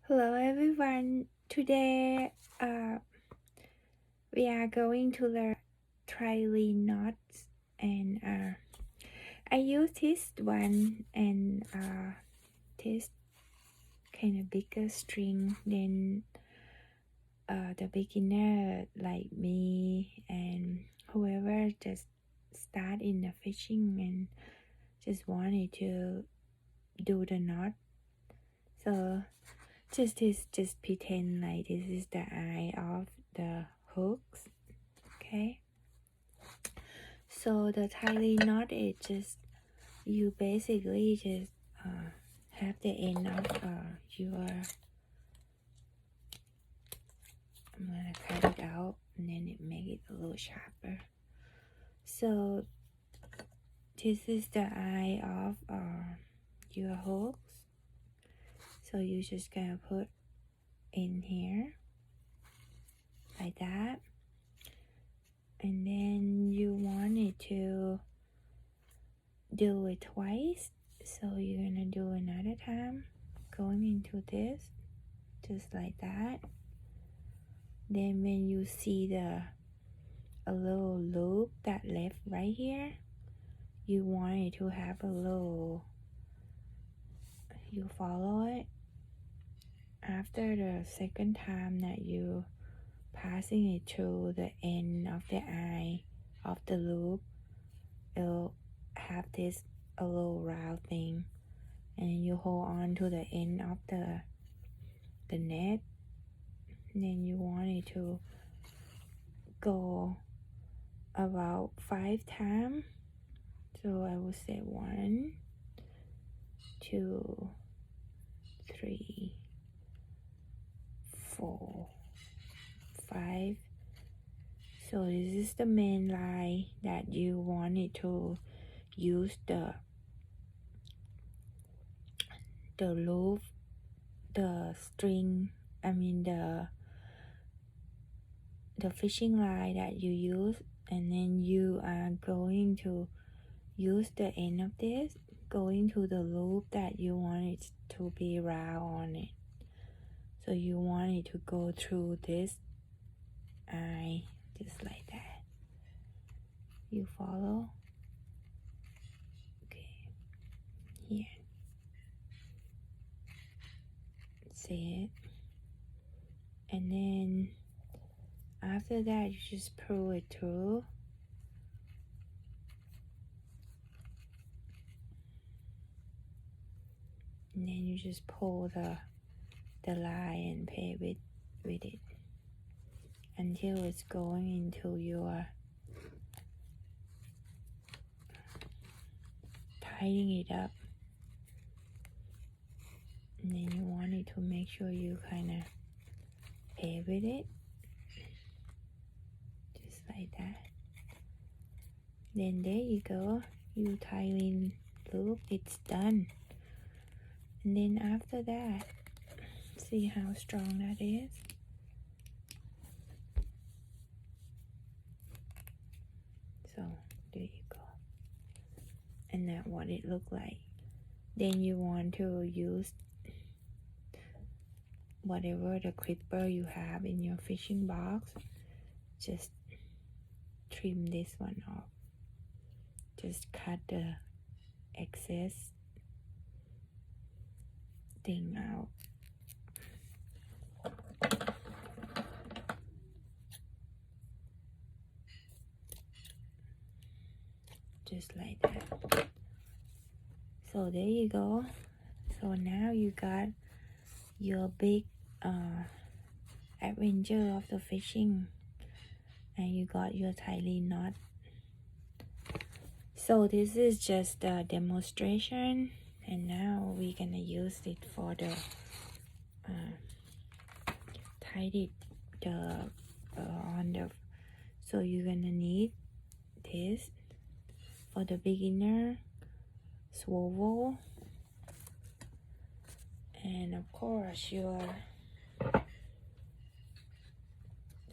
Hello everyone. Today we are going to learn Trilene knots and I use this one and this kind of bigger string than the beginner like me and whoever just start in the fishing and just wanted to do the knot. So just pretend like this is the eye of the hooks. Okay, so the tiny knot is just you basically just have the end of your I'm gonna cut it out and then it make it a little sharper. So this is the eye of your hooks, so you just gonna put in here like that, and then you want it to do it twice, so you're gonna do another time going into this just like that. Then when you see a little loop that left right here, you want it to have a little, you follow it. After the second time that you passing it through the end of the eye of the loop, it'll have this a little round thing, and you hold on to the end of the net. And then you want it to go about 5 times. So I would say 1, 2, 3, 4, 5. So this is the main line that you want it to use the loop, the string, the fishing line that you use, and then you are going to use the end of this going to the loop that you want it to be round on it. So you want it to go through this eye just like that. You follow? Okay, here. See it? And then after that, you just pull it through. And then you just pull the line and play with it until it's going into your tightening it up. And then you want it to make sure you kind of play with it just like that. Then there you go, you Trilene loop, it's done. And then after that, see how strong that is. So there you go, and that's what it looked like. Then you want to use whatever the clipper you have in your fishing box, just trim this one off. Just cut the excess thing out. Just like that. So there you go. So now you got your big adventure of the fishing, and you got your Trilene knot. So this is just a demonstration, and now we're gonna use it for the tied it on the. So you're gonna need this for the beginner, swivel, and of course your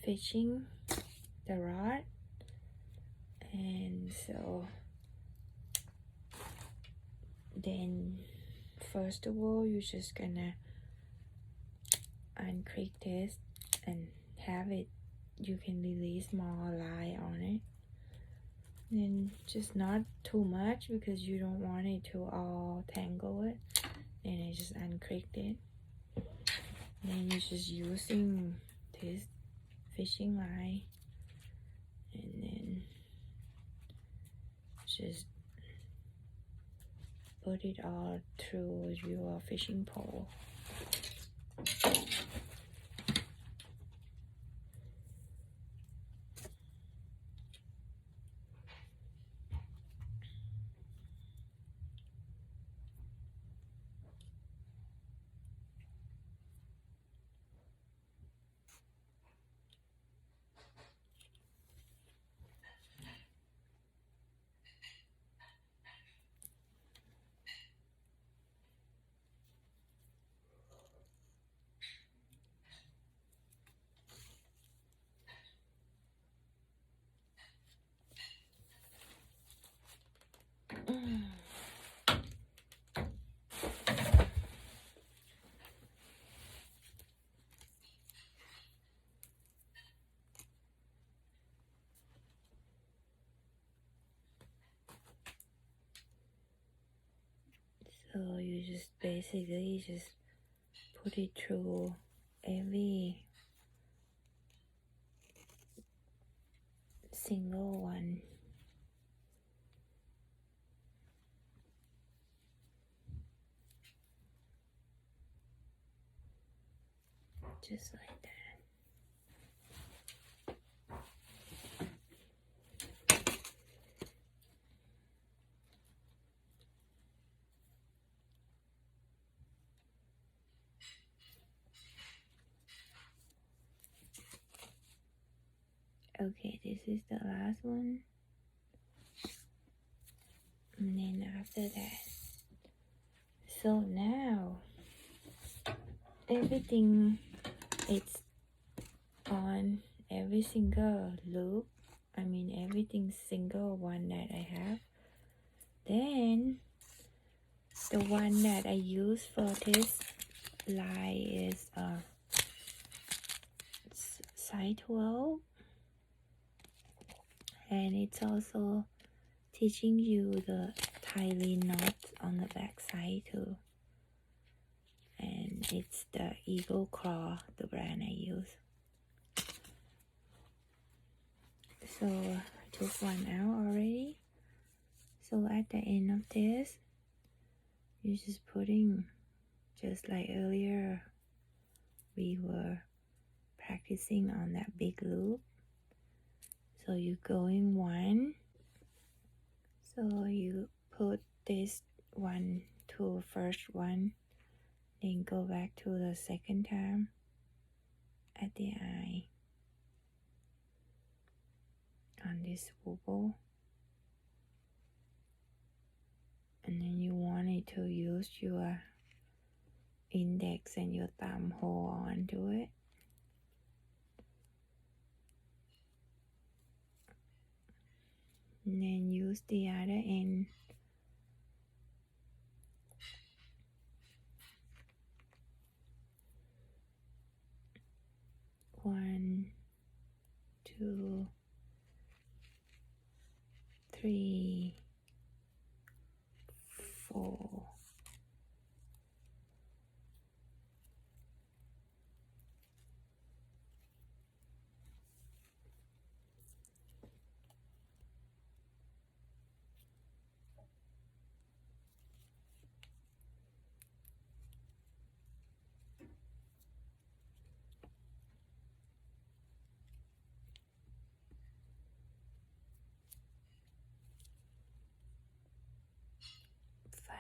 fishing, the rod. And so then first of all, you're just gonna uncreak this and have it, you can release more line on it. Then just not too much because you don't want it to all tangle it. And I just uncreaked it. Then you're just using this fishing line and then just put it all through your fishing pole. So you just basically just put it through every single one. Just like that. Okay, this is the last one. And then after that. So now everything it's on every single loop. I mean everything single one that I have. Then the one that I use for this line is size 12. And it's also teaching you the Trilene knots on the back side too. And it's the Eagle Claw, the brand I use. So I took one out already. So at the end of this, you're just putting, just like earlier, we were practicing on that big loop. So you go in one. So you put this one to first one, then go back to the second time at the eye on this wobble. And then you want it to use your index and your thumb hold on to it. And then use the other end. One, two, three, four.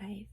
Five.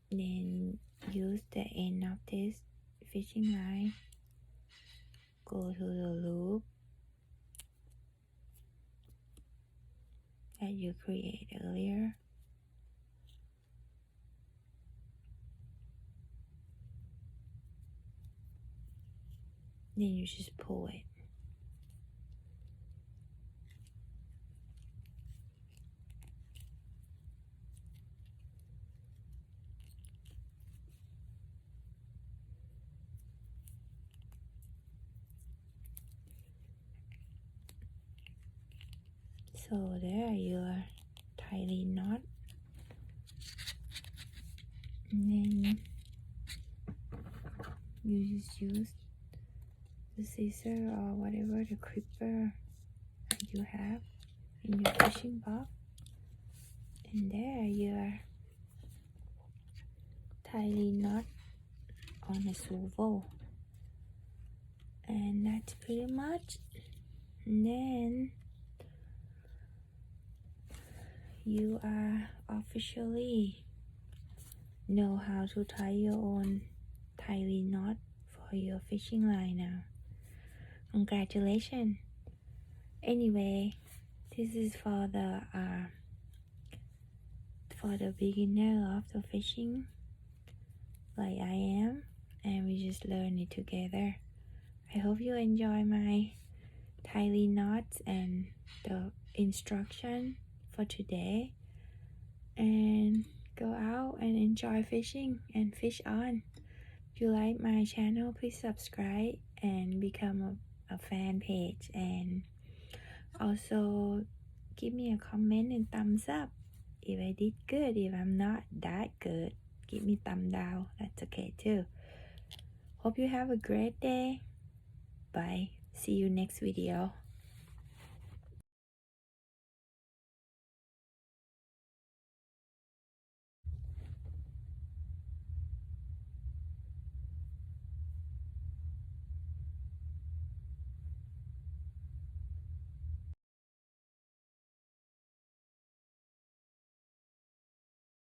Then use the end of this fishing line, go to the loop that you created earlier. Then you just pull it. So there are your Trilene knot. And then you just use the scissor or whatever, the clipper that you have in your fishing box. And there are your Trilene knot on a swivel. And that's pretty much. And then you are officially know how to tie your own Trilene knot for your fishing line now. Congratulations. Anyway, this is for the beginner of the fishing like I am, and we just learn it together. I hope you enjoy my Trilene knots and the instruction for today, and go out and enjoy fishing and fish on. If you like my channel, please subscribe and become a fan page, and also give me a comment and thumbs up if I did good. If I'm not that good, give me thumb down, that's okay too. Hope you have a great day. Bye. See you next video.